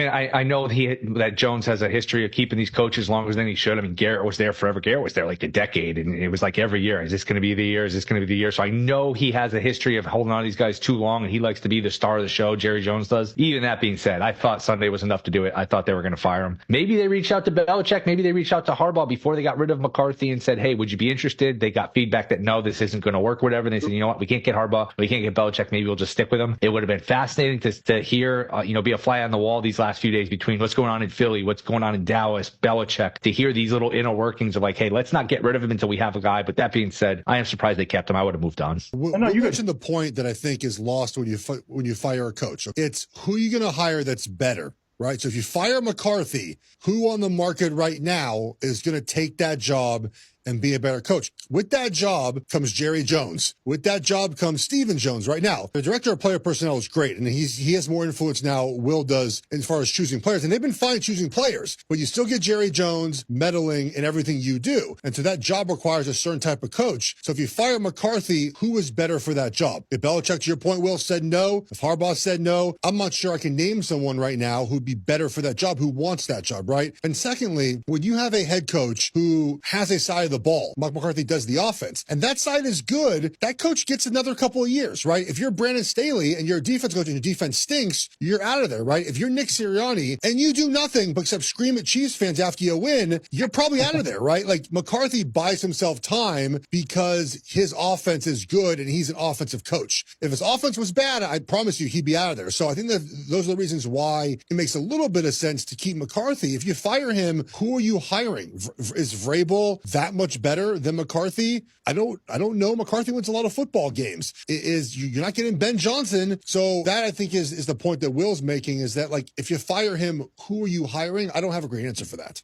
I know that Jones has a history of keeping these coaches longer than he should. I mean, Garrett was there forever. Garrett was there like a decade, and it was like every year, is this going to be the year? Is this going to be the year? So I know he has a history of holding on to these guys too long, and he likes to be the star of the show. Jerry Jones does. Even that being said, I thought Sunday was enough to do it. I thought they were going to fire him. Maybe they reached out to Belichick. Maybe they reached out to Harbaugh before they got rid of McCarthy and said, hey, would you be interested? They got feedback that no, this isn't going to work, whatever. And they said, you know what? We can't get Harbaugh. We can't get Belichick. Maybe we'll just stick with him. It would have been fascinating to hear, be a fly on the wall these last few days between what's going on in Philly, what's going on in Dallas, Belichick, to hear these little inner workings of like, hey, let's not get rid of him until we have a guy. But that being said, I am surprised they kept him. I would have moved on. You mentioned the point that I think is lost when you fire a coach. It's who you going to hire that's better. Right. So if you fire McCarthy, who on the market right now is going to take that job and be a better coach? With that job comes Jerry Jones. With that job comes Stephen Jones right now. The director of player personnel is great, and he has more influence now, Will does, as far as choosing players. And they've been fine choosing players, but you still get Jerry Jones meddling in everything you do. And so that job requires a certain type of coach. So if you fire McCarthy, who is better for that job? If Belichick, to your point, Will, said no, if Harbaugh said no, I'm not sure I can name someone right now who'd be better for that job, who wants that job, right? And secondly, when you have a head coach who has a side of the ball, Mike McCarthy does the offense, and that side is good, that coach gets another couple of years, right? If you're Brandon Staley and you're a defense coach and your defense stinks, you're out of there, right? If you're Nick Sirianni and you do nothing but except scream at Chiefs fans after you win, you're probably out of there, right? Like McCarthy buys himself time because his offense is good and he's an offensive coach. If his offense was bad, I promise you he'd be out of there. So I think that those are the reasons why it makes a little bit of sense to keep McCarthy. If you fire him, who are you hiring? Is Vrabel that much better than McCarthy? I don't know. McCarthy wins a lot of football games. You're not getting Ben Johnson. So that, I think, is the point that Will's making, is that, like, if you fire him, who are you hiring? I don't have a great answer for that.